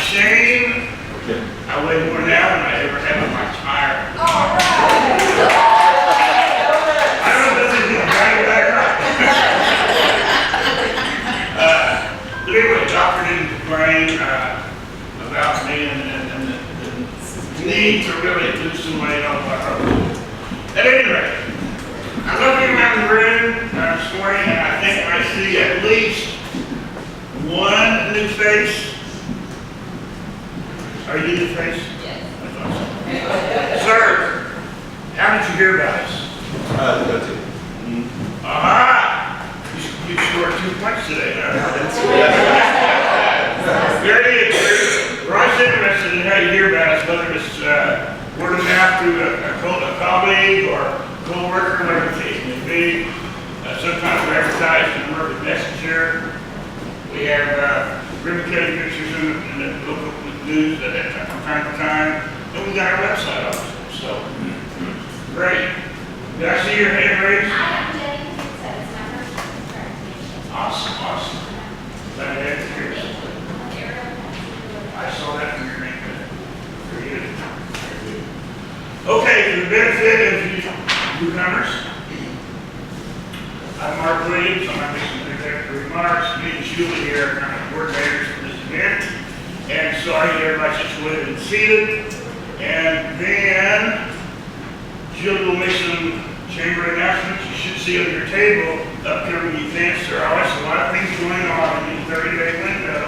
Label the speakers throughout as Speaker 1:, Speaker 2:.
Speaker 1: shame, I weigh more now than I ever have in my entire life.
Speaker 2: All right.
Speaker 1: I don't know if this is right or not. But anyway, doctor didn't complain about me and the need to really do some weight on my own. At any rate, I'm looking around the room this morning and I think I see at least one new face. Are you new face?
Speaker 2: Yes.
Speaker 1: I thought so. Sir, how did you hear about us?
Speaker 3: That's it.
Speaker 1: Aha! You scored 2 points today, huh? Very good. We're always interested in how you hear about us, whether it's word of mouth through a colleague or co-worker, whatever the case may be. Sometimes we're advertised in the American Messenger. We have ribbon-cutting pictures in the local news from time to time. And we got our website also. So, great. Did I see your hand raised?
Speaker 2: Hi, I'm Jenny. So it's my first time.
Speaker 1: Awesome, awesome. Glad to have you here. I saw that in your name. Very good. Very good. Okay, for the benefit of you newcomers, I'm Mark Williams. I'm making some introductory remarks. Me and Julie here are kind of coordinators for this event. And so I get everybody situated and seated. And then Julie will make some chamber announcements. You should see on your table upcoming events. There are always a lot of things going on in the 30-day window.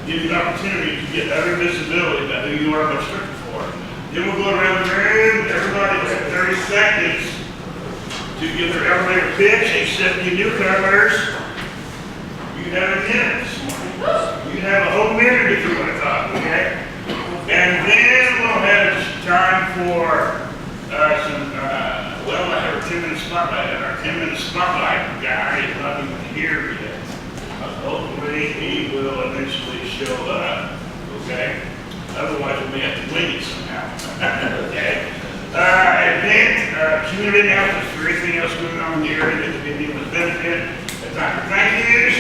Speaker 1: Give you an opportunity to get other visibility about who you are most looking for. Then we'll go around the room. Everybody will have 30 seconds to give their elevator pitch, except you newcomers. You can have a minute this morning. You can have a whole minute if you want to talk, okay? And then we'll have time for well, I have a 10-minute spotlight, and our 10-minute spotlight guy is not even here yet. Hopefully he will eventually show up, okay? Otherwise we may have to wing it somehow, okay? And then, community announcements for anything else going on in the area that could be with benefit. A time for thank yous.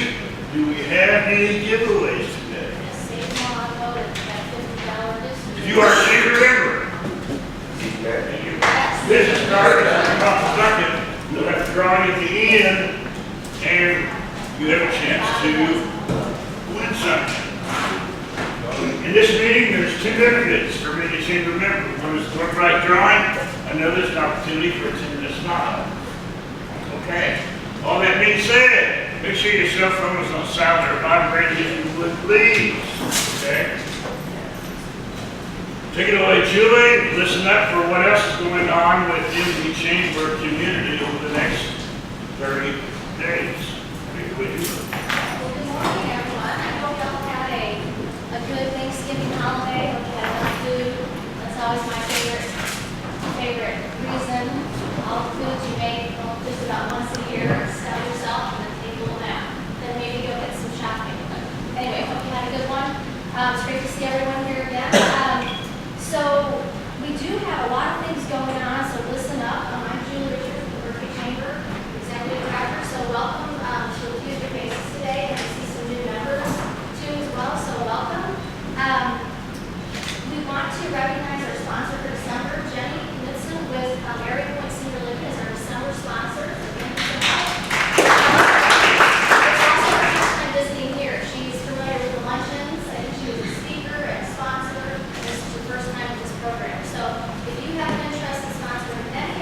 Speaker 1: Do we have any giveaways today? If you are a chamber member, and your business card is off the bucket, you'll have to draw it at the end, and you have a chance to win something. In this meeting, there's 2 benefits for being a chamber member. One is the right drawing. Another is an opportunity for a 10-minute smile. Okay. All that being said, make sure your cell phone is on silent or vibrating if you would, please. Okay. Take it away, Julie. Listen up for what else is going on within the chamber community over the next 30 days. Take it away, Julie.
Speaker 2: Good morning, everyone. I hope y'all had a good Thanksgiving holiday. Hope you had enough food. That's always my favorite reason. All the foods you make just about once a year. Sell yourself and then take a little nap. Then maybe go get some shopping. But anyway, hope you had a good one. It's great to see everyone here again. So we do have a lot of things going on. So listen up. I'm Julie Richards from the Berkeley Chamber, Executive Director. So welcome to a few of your faces today. And I see some new members too as well. So welcome. We want to recognize our sponsor for December, Jenny Knudsen with Area Point Senior Living as our December sponsor. So thank you so much. It's also her first time visiting here. She's familiar with the luncheons. I think she was a speaker and a sponsor. And this is her first time with this program. So if you have an interest in sponsoring any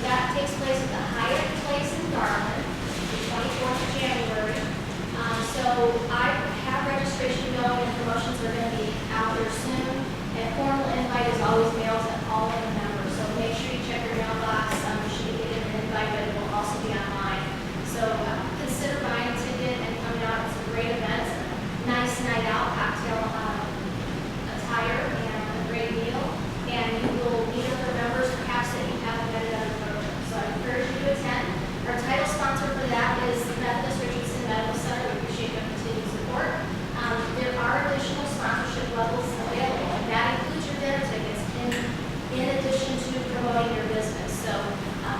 Speaker 2: that takes place at the Hyatt Place in Garland, the 24th of January. So I have registration going and promotions are going to be out there soon. And formal invite is always mailed to all of the members. So make sure you check your mailbox. You should get an invite, but it will also be online. So consider buying a ticket and coming out. It's a great event. Nice night out, cocktail attire, and a great meal. And you will meet other members perhaps that you haven't met at other programs. So I encourage you to attend. Our title sponsor for that is Methodist Richardson Medical Center. We appreciate their continued support. There are additional sponsorship levels available, and that includes your dinner tickets in addition to promoting your business. So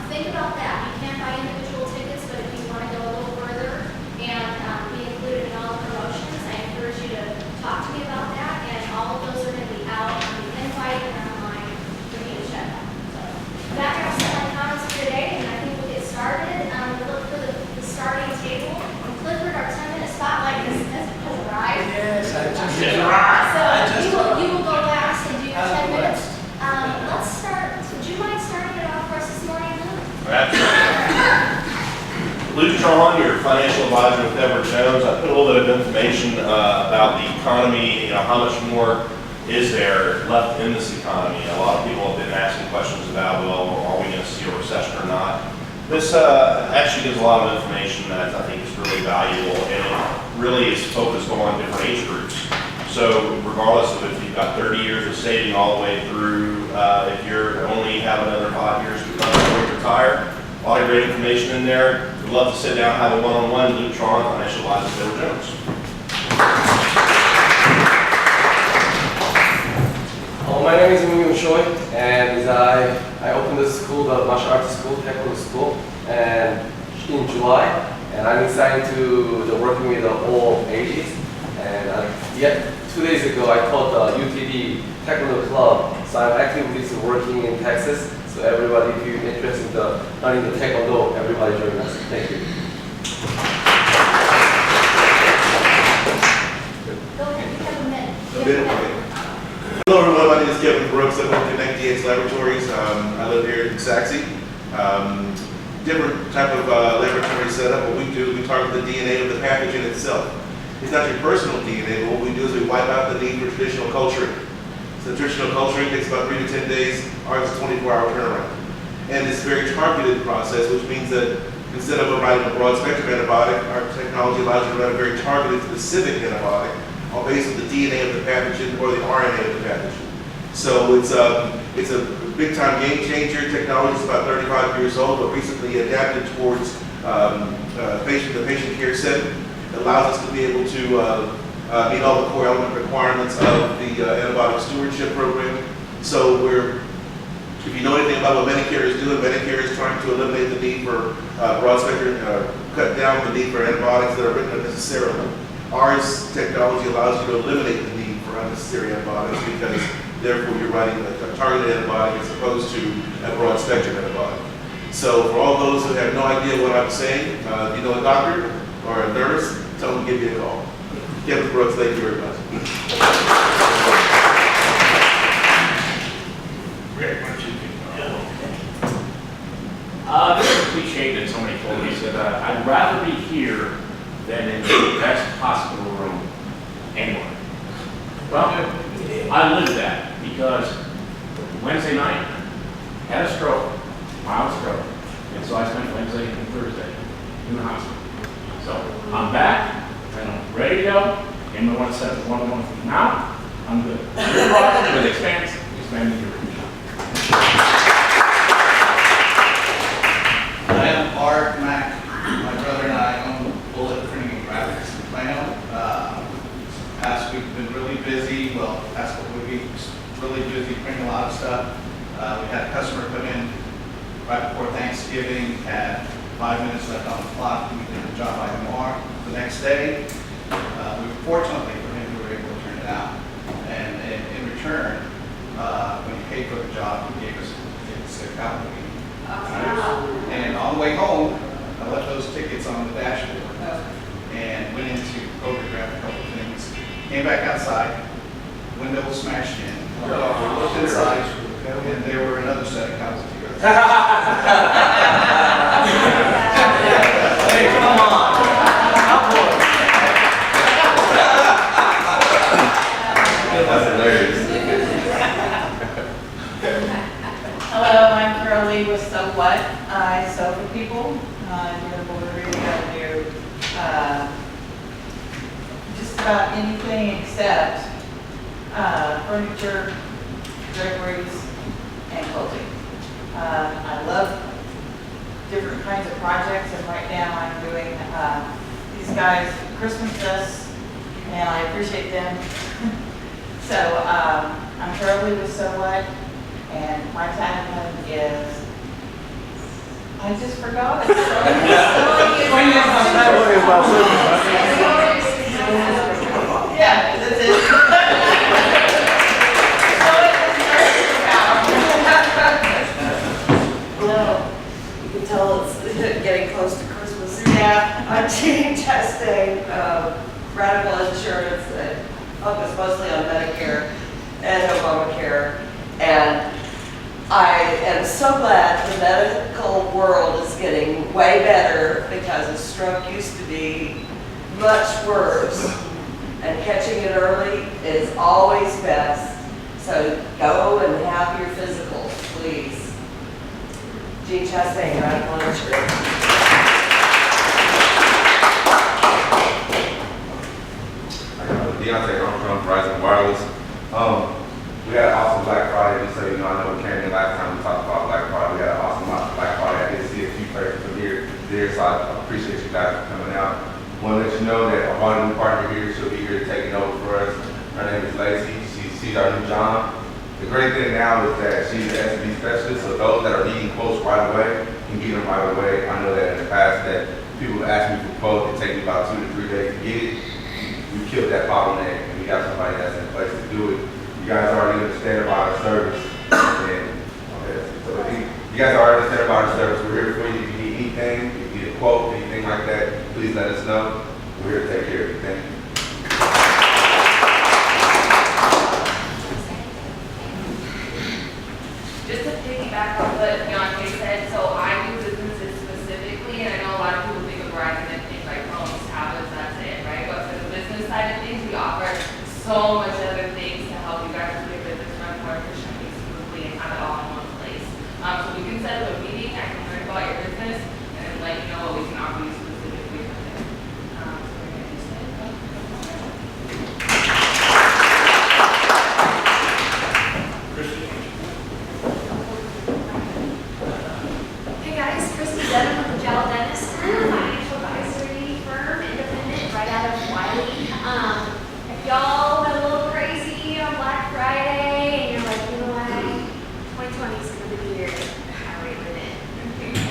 Speaker 2: think about that. You can't buy individual tickets, but if you want to go a little further and be included in all the promotions, I encourage you to talk to me about that, and all of those are going to be out on the invite and online for me to check out. So that wraps up my comments for today, and I think we'll get started. We'll look for the starting table. And Clifford, our 10-minute spotlight has arrived.
Speaker 3: Yes, I just
Speaker 1: It's right.
Speaker 2: So you will go last and do your 10 minutes. Let's start. Would you mind starting it off for us this morning, Luke?
Speaker 4: Luke John, your financial advisor with Edward Jones. I put a little bit of information about the economy, how much more is there left in this economy. A lot of people have been asking questions about, well, are we going to see a recession or not? This actually gives a lot of information that I think is really valuable, and it really is focused on different age groups. So regardless of if you've got 30 years of saving all the way through, if you're only have another 5 years before you retire, a lot of great information in there. We'd love to sit down and have a one-on-one. Luke Tron, financial advisor, Edward Jones.
Speaker 5: My name is Ming Choi, and I opened this school, the martial arts school, Taekwondo school, and in July, and I'm excited to working with all ages. And yet 2 days ago, I taught the UTD Taekwondo club, so I'm actively working in Texas. So everybody, if you're interested in learning the Taekwondo, everybody join us. Thank you.
Speaker 2: Go ahead. You have a minute.
Speaker 6: Hello everyone, my name is Kevin Brooks. I work at DX Laboratories. I live here in Saxe. Different type of laboratory setup. What we do, we target the DNA of the pathogen itself. It's not your personal DNA, but what we do is we wipe out the need for traditional culturing. So traditional culturing takes about 3 to 10 days. Ours is a 24-hour turnaround. And it's a very targeted process, which means that instead of writing a broad spectrum antibiotic, our technology allows you to write a very targeted, specific antibiotic on base of the DNA of the pathogen or the RNA of the pathogen. So it's a big time game changer. Technology is about 35 years old, but recently adapted towards the patient care setting. It allows us to be able to meet all the core element requirements of the antibiotic stewardship program. So if you know anything about what Medicare is doing, Medicare is trying to eliminate the need for broad spectrum, cut down the need for antibiotics that are written unnecessarily. Ours technology allows you to eliminate the need for unnecessary antibiotics because therefore you're writing a targeted antibiotic as opposed to a broad spectrum antibiotic. So for all those who have no idea what I'm saying, if you know a doctor or a nurse, tell them to give you a call. Kevin Brooks, thank you very much.
Speaker 1: Rick, why don't you take
Speaker 7: This is a cliche that somebody told me. He said, I'd rather be here than in the best hospital room anywhere. Well, I lived that because Wednesday night, had a stroke, mild stroke. And so I spent Wednesday and Thursday in the hospital. So I'm back, and I'm ready to go. And the one says one-on-one from now, I'm good. Your product with expanding your reach.
Speaker 3: I am Art Mack. My brother and I own Bullet Printing and Graphics in Plano. Past week been really busy. Well, past couple of weeks, really busy printing a lot of stuff. We had a customer come in right before Thanksgiving, had 5 minutes left on the clock. We did the job by tomorrow. The next day, fortunately for him, we were able to turn it out. And in return, when he paid for the job, he gave us a copy. And on the way home, I left those tickets on the dashboard and went into photograph a couple of things. Came back outside, window was smashed in. Looked inside, and there were another set of copies.
Speaker 8: I sew for people, do embroidery, I do just about anything except furniture, draperies, and clothing. I love different kinds of projects, and right now I'm doing these guys Christmas lists, and I appreciate them. So I'm Charlie with So What, and my tagline is, I just forgot it. Yeah, that's it.
Speaker 9: No, you can tell it's getting close to Christmas.
Speaker 8: Yeah.
Speaker 9: I'm Jean Chastain, Radical Insurance, and focus mostly on Medicare and Obamacare. And I am so glad the medical world is getting way better, because a stroke used to be much worse. And catching it early is always best. So go and have your physicals, please. Jean Chastain, Radical Insurance.
Speaker 10: Deontay Armstrong, Verizon Wireless. We had an awesome Black Friday. Just so you know, I know we came in last time we talked about Black Friday. We had an awesome Black Friday. I did see a few players from there, so I appreciate you guys for coming out. Want to let you know that our new partner here, she'll be here taking over for us. Her name is Lacey. She's our new John. The great thing now is that she's an SMB specialist, so those that are needing quotes right away can get them right away. I know that in the past that people have asked me for quotes, it takes me about 2 to 3 days to get it. We killed that bottleneck, and we got somebody that's in place to do it. You guys already understand about our service, and so if you guys already understand about our service. We're here for you. If you need anything, if you need a quote, anything like that, please let us know. We're here to take care of you. Thank you.
Speaker 11: Just to piggyback on what Deontay said, so I do businesses specifically, and I know a lot of people think of Verizon and think like phones, tablets, that's it, right? But for the business side of things, we offer so much other things to help you guys with your business run more efficiently, smoothly, and have it all in one place. So we can set up a meeting, I can learn about your business, and then let you know what we can offer you specifically from there. So we're gonna do that.
Speaker 2: Hey guys, Christy Denham with the Gel Dentist Group, financial advisory firm, independent, right out of Wiley. If y'all went a little crazy on Black Friday and you're like, you know what, 2020 is going to be the year, hurry with it.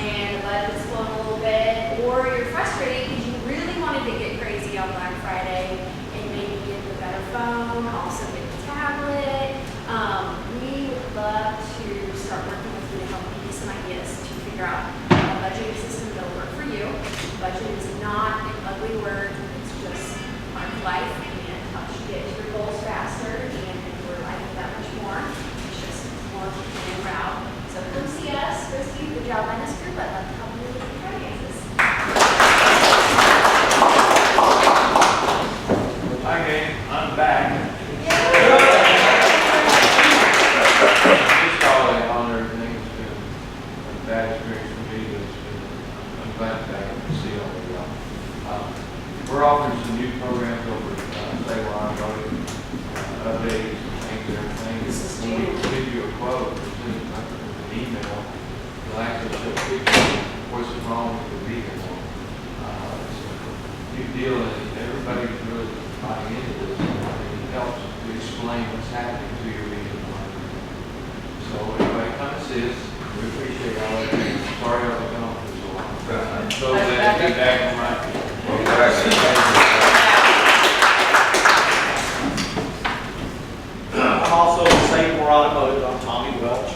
Speaker 2: And the budget's flowing a little bit, or you're frustrated because you really wanted to get crazy on Black Friday and maybe get the better phone, also get the tablet. We would love to start working with you to help give you some ideas to figure out a budgeting system that'll work for you. Budget is not an ugly word, it's just part of life and helps you get to your goals faster and make your life that much more. It's just more of a plan route. So come see us, Christy, the Job Dentist Group. I'd love to help you with your finances.
Speaker 12: Hi gang, I'm back. Just all the honor and things, it's been a bad experience for me, but I'm glad to be back and see all of y'all. We're offering some new programs over at Say Where I'm Voting, updates and things and everything. When we give you a quote, or send an email, you'll actually show pictures of what's wrong with the vehicle. It's a new deal, and everybody's really buying into this. It helps to explain what's happening to your vehicle. So anyway, come and see us. We appreciate all that. Sorry I was gone for so long. I'm so glad to be back on my feet.
Speaker 13: I'm also with Seymour Automotive. I'm Tommy Welch.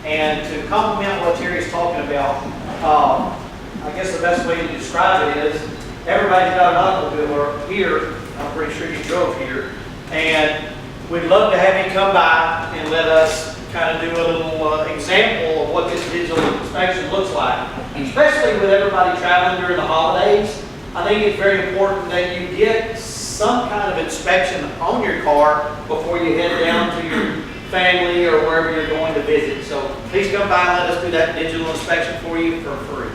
Speaker 13: And to complement what Terry's talking about, I guess the best way to describe it is everybody's got an automobile here. I'm pretty sure you drove here. And we'd love to have you come by and let us kind of do a little example of what this digital inspection looks like. Especially with everybody traveling during the holidays, I think it's very important that you get some kind of inspection on your car before you head down to your family or wherever you're going to visit. So please come by and let us do that digital inspection for you for free.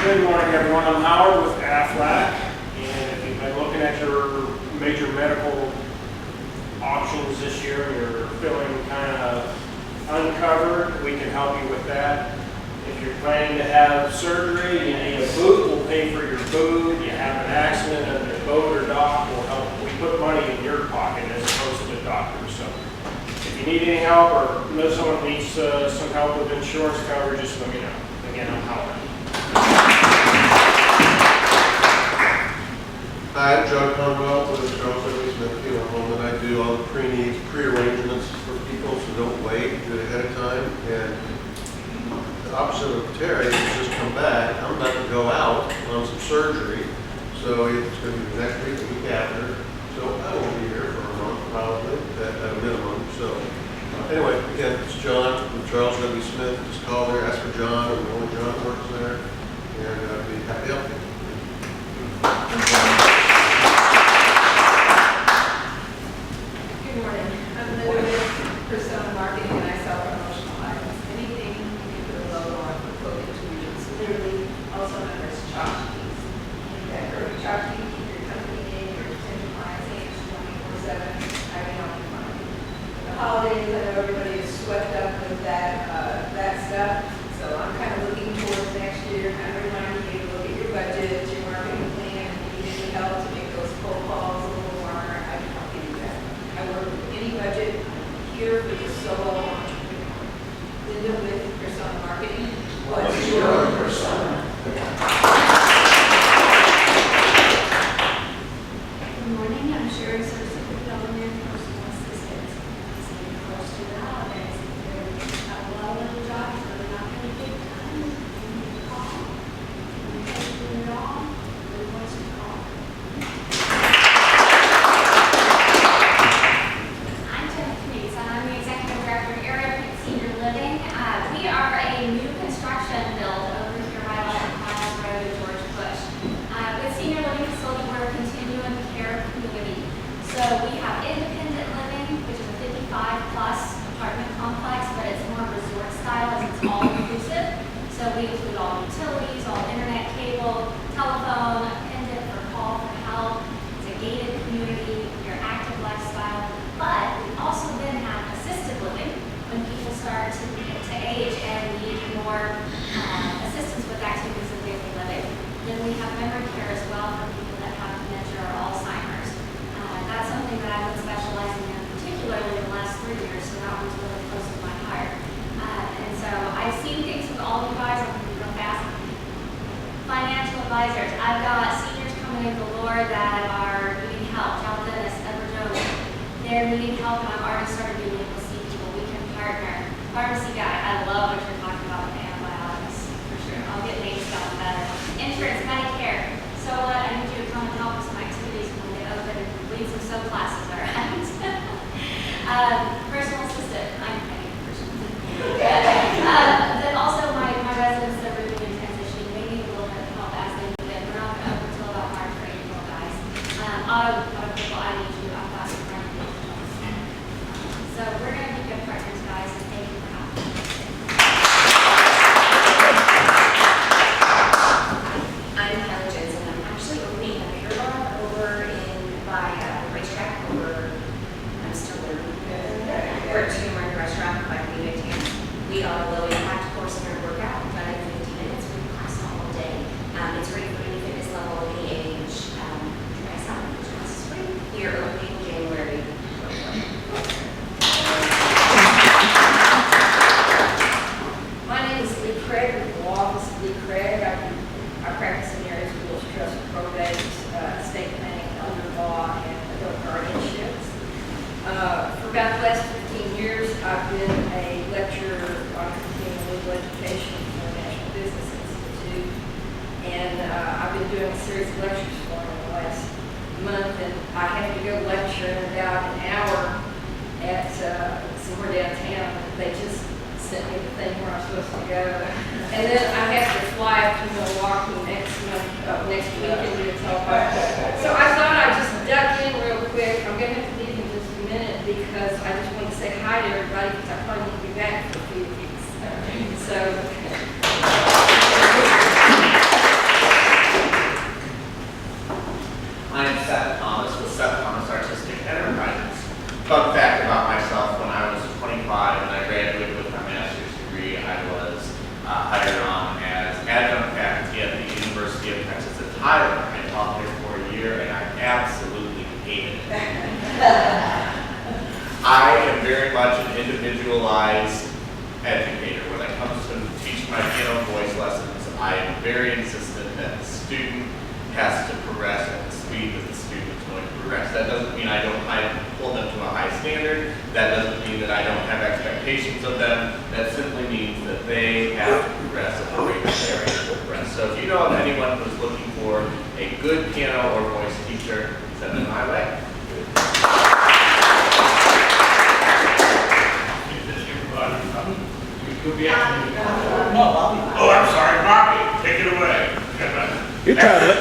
Speaker 14: Good morning, everyone. I'm Howard with Aflac, and if you've been looking at your major medical options this year and you're feeling kind of uncovered, we can help you with that. If you're planning to have surgery, you need a boot, we'll pay for your boot. You have an accident and the boat or dock will help. We put money in your pocket as opposed to the doctor. So if you need any help or know someone needs some help with insurance coverage, just let me know. Again, I'm Howard.
Speaker 15: Hi, I'm John Conwell with the Charles W. Smith Funeral Home, and I do all the pre-needs, pre-arrangements for people, so don't wait, do it ahead of time. And the opposite of Terry, who's just come back, I'm about to go out on some surgery, so it's going to be next week, the week after. So I will be here for a month, probably, at a minimum. So anyway, again, it's John from Charles W. Smith. Just call there, ask for John, and only John works there, and I'd be happy to help you.
Speaker 16: Good morning. I'm Linda with Persona Marketing, and I sell promotional items. Anything you can put a logo on for quoted to you. It's literally also known as tchotchkes. That perfect tchotchke, keep your company name, your potential clients' names 24/7. I can help you find it. The holidays, I know everybody is swept up with that stuff. So I'm kind of looking towards next year, kind of reminding you to look at your budget, your marketing plan, if you need any help to make those cold calls a little warmer, I can help you do that. I work with any budget. I'm here for the solo entrepreneur. Linda with Persona Marketing. What's your persona?
Speaker 2: Good morning, I'm Sherry Service Development, personal assistant. It's close to the holidays. There's a lot of little jobs that are not going to take time. You need to call. You can't do it all. Who wants to call? I'm Jennifer Meeks, and I'm the Executive Director of Area Senior Living. We are a new construction build over here right on Miles Road in George Bush. With Senior Living Facility, we're a continuum care community. So we have independent living, which is a 55-plus apartment complex, but it's more resort style as it's all inclusive. So we include all utilities, all internet cable, telephone, pendant for call for help. It's a gated community, your active lifestyle. But we also then have assisted living when people start to age and need more assistance with activities of daily living. Then we have memory care as well for people that have dementia or Alzheimer's. That's something that I've been specializing in particularly in the last 3 years, so that one's really close to my heart. And so I've seen things with all you guys, I'm going to be real fast. Financial advisors. I've got seniors coming in the Lord that are needing help. John Dennis, Edward Jones. They're needing help, and I've already started being able to see people. We can partner. Pharmacy guy, I love what you're talking about with antibiotics, for sure. I'll get names down better. Insurance, Medicare. So I need you to come and help with some activities when they open. Lead some sub classes, all right? Personal assistant. I'm paying personal assistant. Then also my residents that are moving and transitioning, they need a little bit of help as they move in. We're not going to open until about March or April, guys. Auto people, I need you. I've got some friends. So we're going to be good partners, guys, and thank you for having me.
Speaker 17: I'm Kelly Jensen. I'm actually opening a beer bar over by the racetrack over, I'm still learning. We're at Two Marine Restaurant by the 18th. We are a low impact course center workout, done in 15 minutes. We class all day. It's ready for any fitness level, any age. Try us out. It's free. We are opening January.
Speaker 16: My name is Lee Craig, I'm the law office of Lee Craig. I practice in areas of will, trust, and probate, estate planning, elder law, and adult guardianships. For about the last 15 years, I've been a lecturer on continuing legal education for the National Business Institute. And I've been doing a series of lectures for them in the last month, and I have to go lecture in about an hour at somewhere downtown. They just sent me the thing where I'm supposed to go. And then I have to fly up to Milwaukee next week and do a telephone. So I thought I'd just duck in real quick
Speaker 3: teach my piano voice lessons, I am very insistent that the student has to progress at the speed that the student is going to progress. That doesn't mean I don't hold them to a high standard. That doesn't mean that I don't have expectations of them. That simply means that they have to progress at the rate that they are able to progress. So if you know of anyone who's looking for a good piano or voice teacher, send them my way.
Speaker 1: Oh, I'm sorry, Bobby, take it away.
Speaker 18: You're trying to,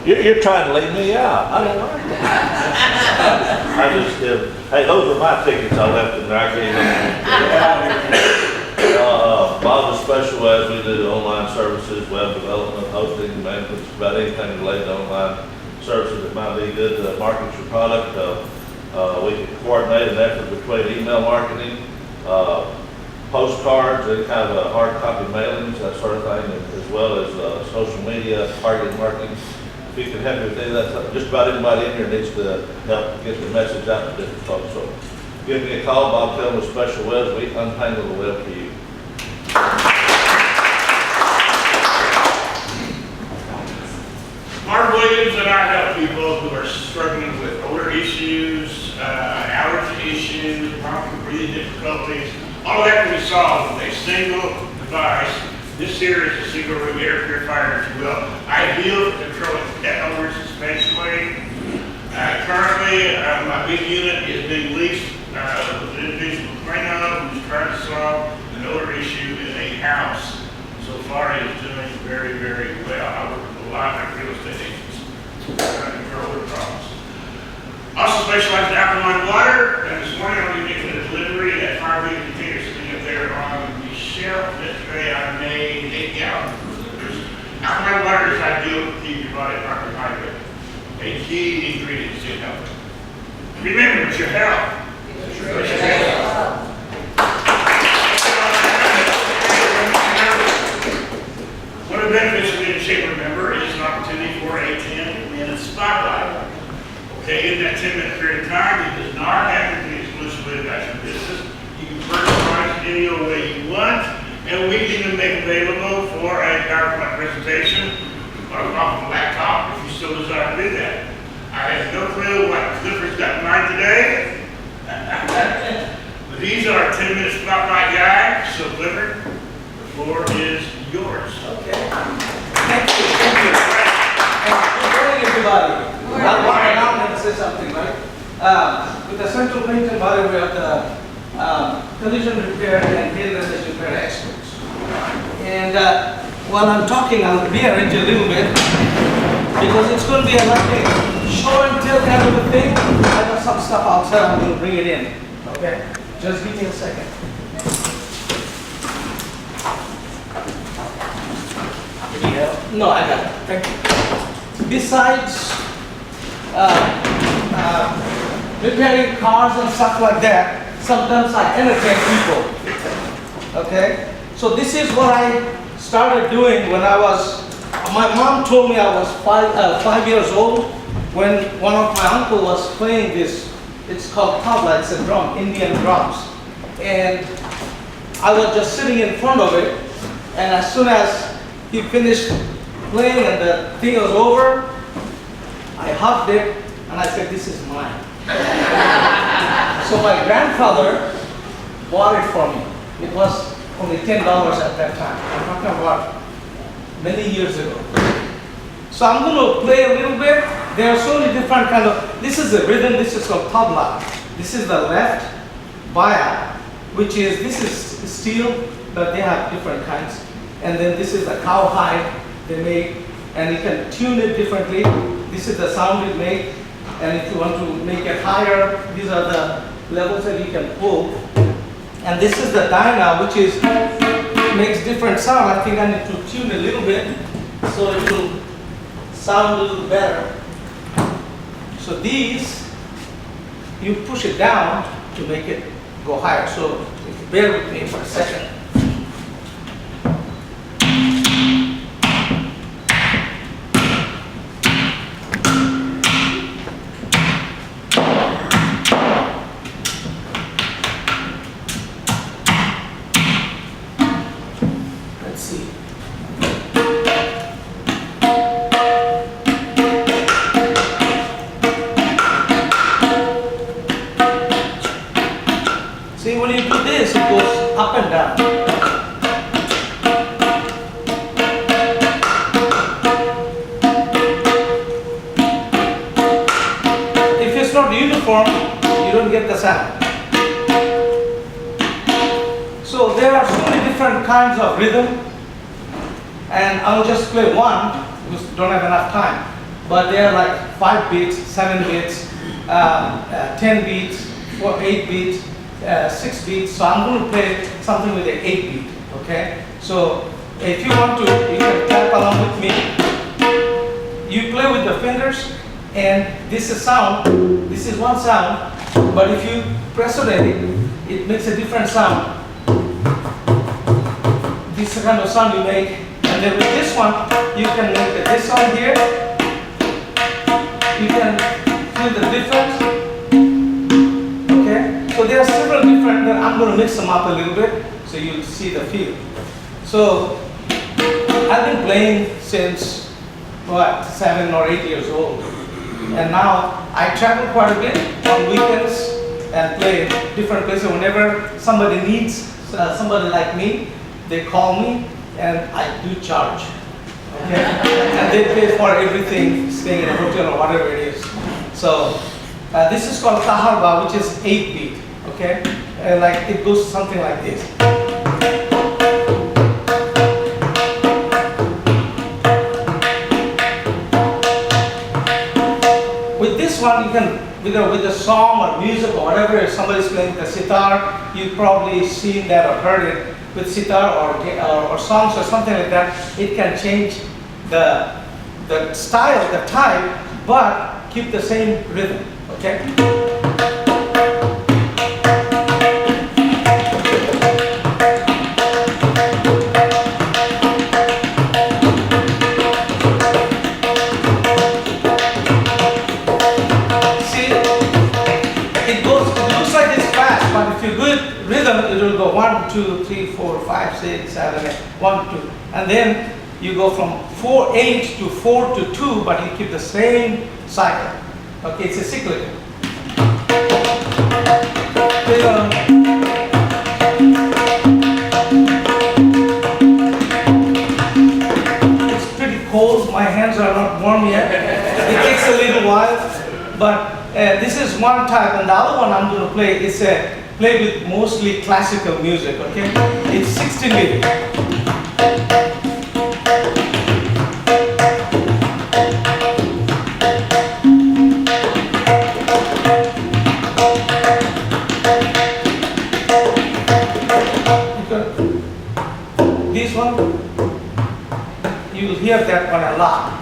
Speaker 18: you're trying to leave me out. I don't like that. I just, hey, those were my tickets I left in there. I gave them. Bob's Special Ed, we do online services, web development, hosting, management, about anything related to online services that might be good to market your product. We can coordinate an effort between email marketing, postcards, any kind of hard copy mailings, that sort of thing, as well as social media, targeted marketing. If you can help me with any of that, just about anybody in here needs to help get the message out to different folks. So give me a call, Bob Tillman with Special Webs. We untangle the web for you.
Speaker 1: Mark Williams and I help people who are struggling with odor issues, allergy issues, bronchial breathing difficulties. All that can be solved with a single device. This here is a single room air purifier, if you will, ideal for controlling odors especially. Currently, my big unit is being leased with an individual Plano who's trying to solve an odor issue in a house. So far, he is doing very, very well. I work with a lot of real estate agents trying to control their problems. Also specialize in alkaline water, and this morning I'll be making a delivery at 5 liter containers sitting up there on the shelf. Yesterday I made 8 gallons of deliveries. Alkaline water is ideal to keep your body properly hydrated. A key ingredient to health. Remember, it's your health. It's your health. One of the benefits of being a chamber member is an opportunity for a 10-minute spotlight. Okay, in that 10-minute period of time, it does not have to be exclusively about your business. You can personalize the video the way you want, and we can even make available for a PowerPoint presentation or off the laptop if you still desire to do that. I have no clue what Clifford's got in mind today, but these are 10-minute spotlight guys, so Clifford, the floor is yours.
Speaker 13: Okay. Thank you. Good morning, everybody. I'll walk around and say something, right? With the Central Clinton body, we are the collision repair and hail damage repair experts. And while I'm talking, I'll rearrange a little bit because it's going to be a like show and tell kind of a thing. I got some stuff outside, I'm going to bring it in. Okay? Just give me a second. No, I got it. Thank you. Besides repairing cars and stuff like that, sometimes I entertain people. Okay? So this is what I started doing when I was, my mom told me I was 5 years old when one of my uncle was playing this, it's called tabla, it's a drum, Indian drums. And I was just sitting in front of it, and as soon as he finished playing and the thing was over, I hugged it and I said, this is mine. So my grandfather bought it for me. It was only $10 at that time. I'm talking about many years ago. So I'm going to play a little bit. There are so many different kind of, this is the rhythm, this is called tabla. This is the left baya, which is, this is steel, but they have different kinds. And then this is the cowhide they make, and you can tune it differently. This is the sound it makes, and if you want to make it higher, these are the levels that you can pull. And this is the dyna, which is makes different sound. I think I need to tune a little bit so it will sound a little better. So these, you push it down to make it go higher. So if you bear with me for a second. do this, it goes up and down. If it's not uniform, you don't get the sound. So there are so many different kinds of rhythm, and I'll just play one because we don't have enough time. But they are like 5 beats, 7 beats, 10 beats, 8 beats, 6 beats. So I'm going to play something with an 8 beat. Okay. So if you want to, you can clap along with me. You play with the fingers, and this is sound. This is one sound, but if you press on it makes a different sound. This is the kind of sound you make, and then with this one, you can make this sound here. You can feel the difference. Okay, so there are several different. Then I'm going to mix them up a little bit so you'll see the feel. So I've been playing since 7 or 8 years old, and now I travel quite a bit on weekends and play different places. Whenever somebody needs somebody like me, they call me, and I do charge. Okay, and they pay for everything, staying in a hotel or whatever it is. So this is called kaharba, which is 8 beat. Okay, like it goes something like this. With this one, you can, with a song or music or whatever, if somebody's playing the sitar, you've probably seen that or heard it. With sitar or songs or something like that, it can change the style, the type, but keep the same rhythm. Okay. It will go 1, 2, 3, 4, 5, 6, 7, 8, 1, 2, and then you go from 4, 8 to 4 to 2, but you keep the same cycle. Okay, it's a cyclical. It's pretty cold. My hands are not warm yet. It takes a little while, but this is one type, and the other one I'm going to play is play with mostly classical music, okay? It's 16 beat. This one, you will hear that one a lot.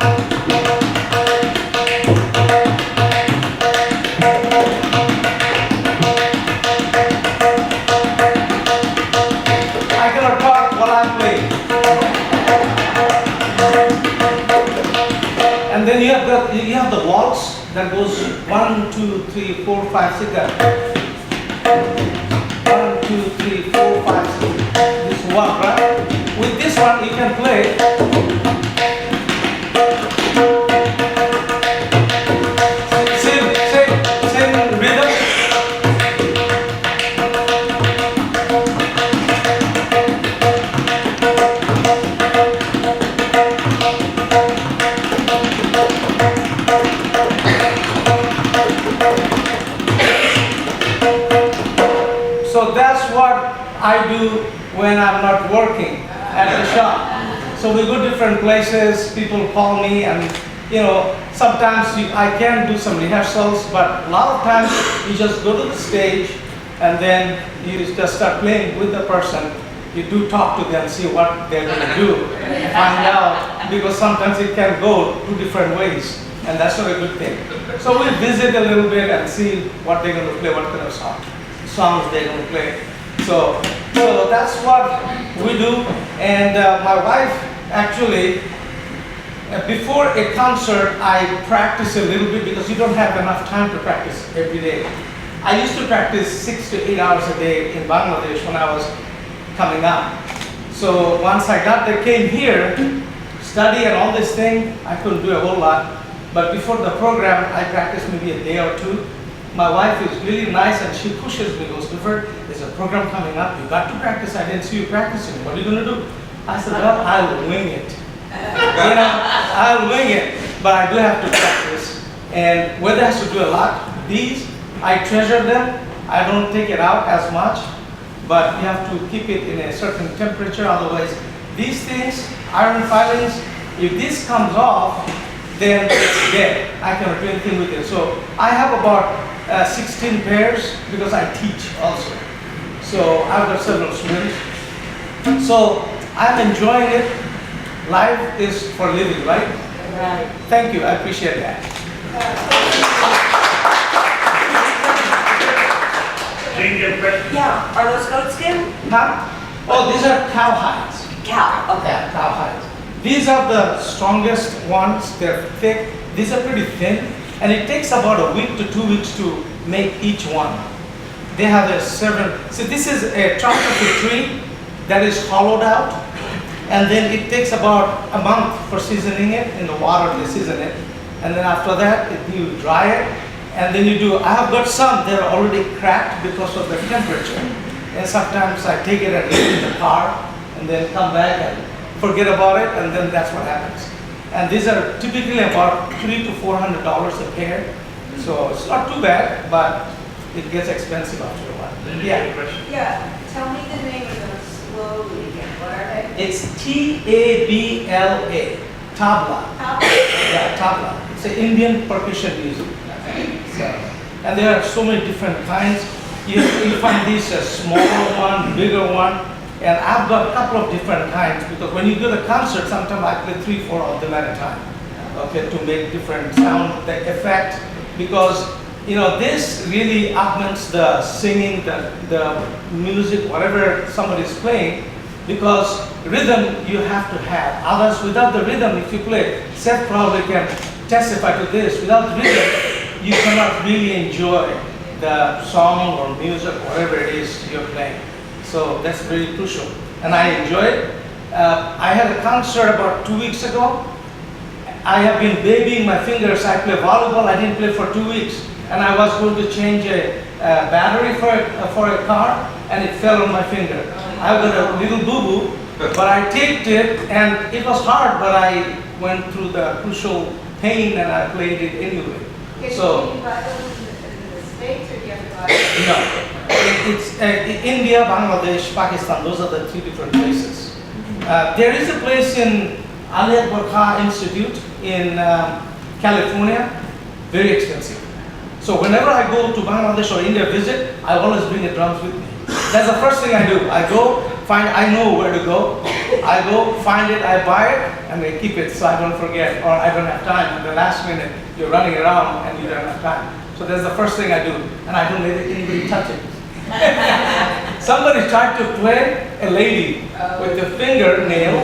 Speaker 13: And then you have the waltz that goes 1, 2, 3, 4, 5, 6. 1, 2, 3, 4, 5, 6. This one, right? With this one, you can play. Same rhythm. So that's what I do when I'm not working at the shop. So we go different places, people call me, and sometimes I can do some rehearsals, but a lot of times you just go to the stage and then you just start playing with the person. You do talk to them, see what they're going to do, find out, because sometimes it can go 2 different ways, and that's not a good thing. So we visit a little bit and see what they're going to play, what kind of songs they're going to play. So that's what we do. And my wife, actually, before a concert, I practice a little bit because you don't have enough time to practice every day. I used to practice 6 to 8 hours a day in Bangladesh when I was coming up. So once I came here, study and all this thing, I couldn't do a whole lot. But before the program, I practiced maybe a day or 2. My wife is really nice and she pushes me, goes, Clifford,
Speaker 19: there's a program coming up, you got to practice, I didn't see you practicing, what are you gonna do? I said, well, I'll wing it. You know, I'll wing it, but I do have to practice. And weather has to do a lot. These, I treasure them, I don't take it out as much, but you have to keep it in a certain temperature, otherwise, these things, iron filings, if this comes off, then it's dead. I cannot do anything with it. So I have about 16 pairs because I teach also. So I've got several students. So I'm enjoying it. Life is for living, right?
Speaker 9: Right.
Speaker 19: Thank you, I appreciate that.
Speaker 9: Yeah, are those goat skin?
Speaker 19: Huh? Oh, these are cow hides.
Speaker 9: Cow, okay.
Speaker 19: Yeah, cow hides. These are the strongest ones, they're thick. These are pretty thin, and it takes about a week to 2 weeks to make each one. They have a several, so this is a trunk of a tree that is hollowed out, and then it takes about a month for seasoning it. In the water, they season it, and then after that, you dry it, and then you do, I have got some that are already cracked because of the temperature, and sometimes I take it and leave it in the car, and then come back and forget about it, and then that's what happens. And these are typically about $300 to $400 a pair, so it's not too bad, but it gets expensive after a while. Yeah.
Speaker 16: Yeah, tell me the name of those slowly again, what are they?
Speaker 19: It's Tabla, tabla. Yeah, tabla. It's an Indian percussion music. So, and there are so many different kinds. You find these a smaller one, bigger one, and I've got a couple of different kinds because when you do the concert, sometimes I play 3, 4 of them at a time, okay, to make different sound, the effect, because you know this really augments the singing, the music, whatever somebody's playing, because rhythm you have to have. Others, without the rhythm, if you play, Seth probably can testify to this. Without rhythm, you cannot really enjoy the song or music, whatever it is you're playing. So that's very crucial, and I enjoy it. I had a concert about 2 weeks ago. I have been babying my fingers. I play volleyball. I didn't play for 2 weeks, and I was going to change a battery for a car, and it fell on my finger. I've got a little boo-boo, but I taped it, and it was hard, but I went through the crucial pain, and I played it anyway. So.
Speaker 16: You buy those in the States, or do you have to buy them?
Speaker 19: No. It's India, Bangladesh, Pakistan, those are the 3 different places. There is a place in Ali Akbar Khan Institute in California, very expensive. So whenever I go to Bangladesh or India visit, I always bring the drums with me. That's the first thing I do. I go, I know where to go. I go, find it, I buy it, and I keep it so I don't forget, or I don't have time. At the last minute, you're running around and you don't have time. So that's the first thing I do, and I don't let anybody touch it. Somebody tried to play a lady with the fingernail.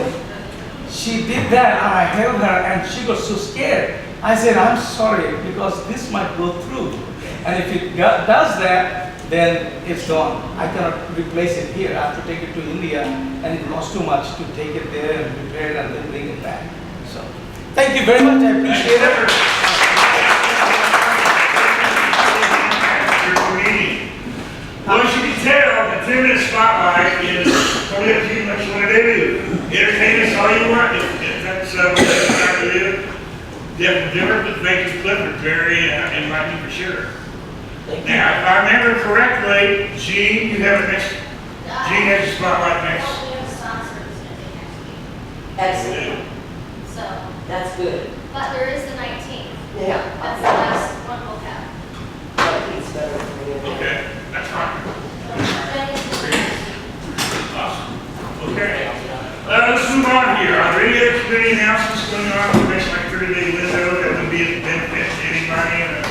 Speaker 19: She did that, and I held her, and she got so scared. I said, I'm sorry, because this might go through. And if it does that, then it's gone. I cannot replace it here. I have to take it to India, and it costs too much to take it there and repair it and then bring it back. So, thank you very much. I appreciate it.
Speaker 1: Well, as you can tell, the 10-minute spotlight is totally up to you, what you want to do. Entertain us all you want, if that's what you're trying to do. Different, but thank you, Clifford, very enlightening for sure. Now, if I remember correctly, Gene, you have it next. Gene has the spotlight next.
Speaker 2: We have a sponsor who's going to be next week.
Speaker 9: Excellent.
Speaker 2: So,
Speaker 9: That's good.
Speaker 2: but there is the 19th.
Speaker 9: Yeah.
Speaker 2: That's the last one we'll have.
Speaker 9: That beats better for me.
Speaker 1: Okay, that's fine. Awesome. Okay. Let's move on here. Are there any other committee announcements going on in the next like 30-day window that would be of benefit to anybody in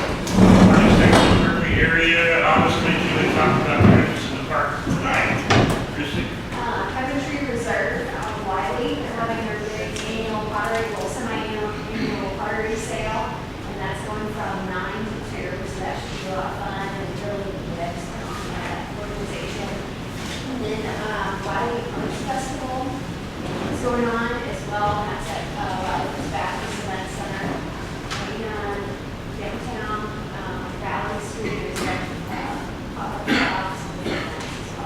Speaker 1: the area? Obviously, we talked about the interest in the park tonight. Chrissy?
Speaker 20: Cabin Tree Reserve out of Wiley, they're having their big annual pottery, well, semi-annual pottery sale, and that's going from 9 to 2, so that should be a lot of fun and really good on that organization. And then Wiley Arts Festival is going on as well, and that's at Wiley Baptist Event Center. And downtown Valley Street is at pop-up shops and events as well.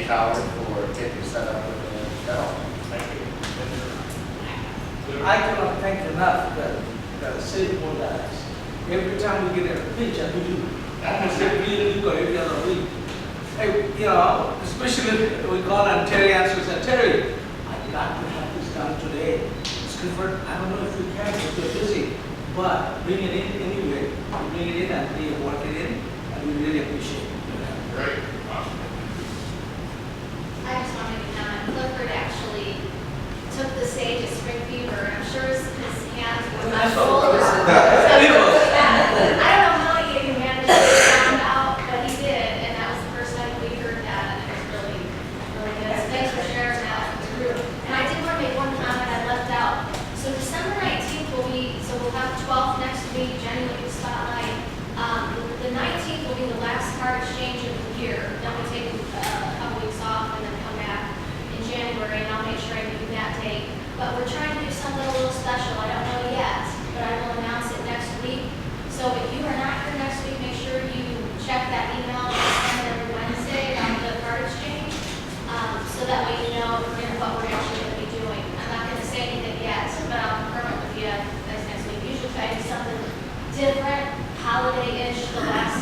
Speaker 5: Howard for getting set up with the bell.
Speaker 1: Thank you.
Speaker 19: I cannot thank enough the city board guys. Every time we get a pitch, and we do almost every week or every other week. Hey, you know, especially we call on Terry answers and Terry, I got to have this done today. Clifford, I don't know if you can, if you're busy, but bring it in anyway. Bring it in and we work it in, and we really appreciate it.
Speaker 1: Great. Awesome.
Speaker 2: I just wanted to comment, Clifford actually took the stage at Spring Fever, and I'm sure his hands were not full. I don't know how he even managed to get the sound out, but he did, and that was the first time we heard that, and it was really, really good. So thanks for sharing that with the group. And I did want to make one comment I left out. So December 19th will be, so we'll have 12th next week, Jenny will be spotlight. The 19th will be the last card exchange of the year. Then we take a couple weeks off and then come back in January, and I'll make sure I give you that date. But we're trying to do something a little special. I don't know yet, but I will announce it next week. So if you are not here next week, make sure you check that email that we send every Wednesday about the card exchange, so that way you know what we're actually going to be doing. I'm not going to say anything yet, but I'll confirm it with you next week. Usually try to do something different, holiday-ish, the last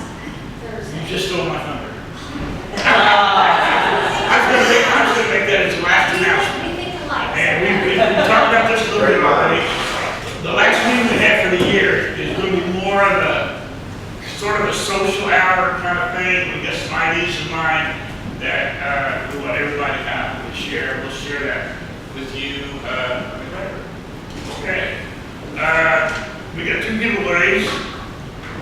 Speaker 2: Thursday.
Speaker 1: You just stole my thunder. I was gonna make that as the last announcement.
Speaker 2: We think alike.
Speaker 1: And we talked about this a little bit already. The last meeting we have for the year is going to be more of a, sort of a social hour kind of thing. We got some ideas in mind that we want everybody kind of to share. We'll share that with you. Okay. We got 2 giveaways.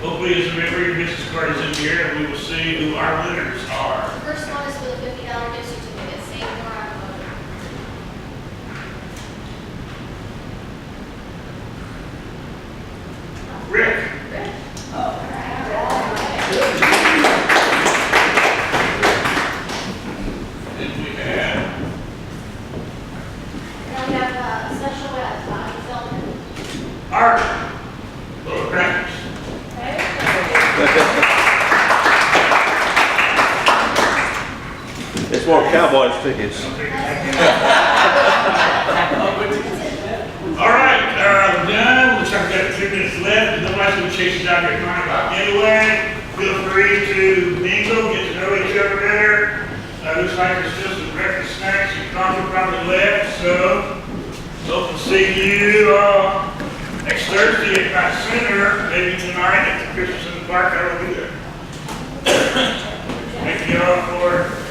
Speaker 1: Hopefully, as a member, your business card is in here, and we will see who our winners are.
Speaker 2: The first one is for the $50 gift certificate, Save More Automotive.
Speaker 1: Rick. Then we have
Speaker 2: Now we have special ed, Philman.
Speaker 1: Art. Little crackers.
Speaker 18: It's more Cowboys tickets.
Speaker 1: All right, we're done. Looks like we've got 2 minutes left. Nobody's going to chase you down your mind about anyway. Feel free to mingle, get to know each other better. Looks like there's still some breakfast snacks and coffee probably left, so hope to see you next Thursday at my center, maybe tonight at the Christmas in the Park. I will be there. Thank you all for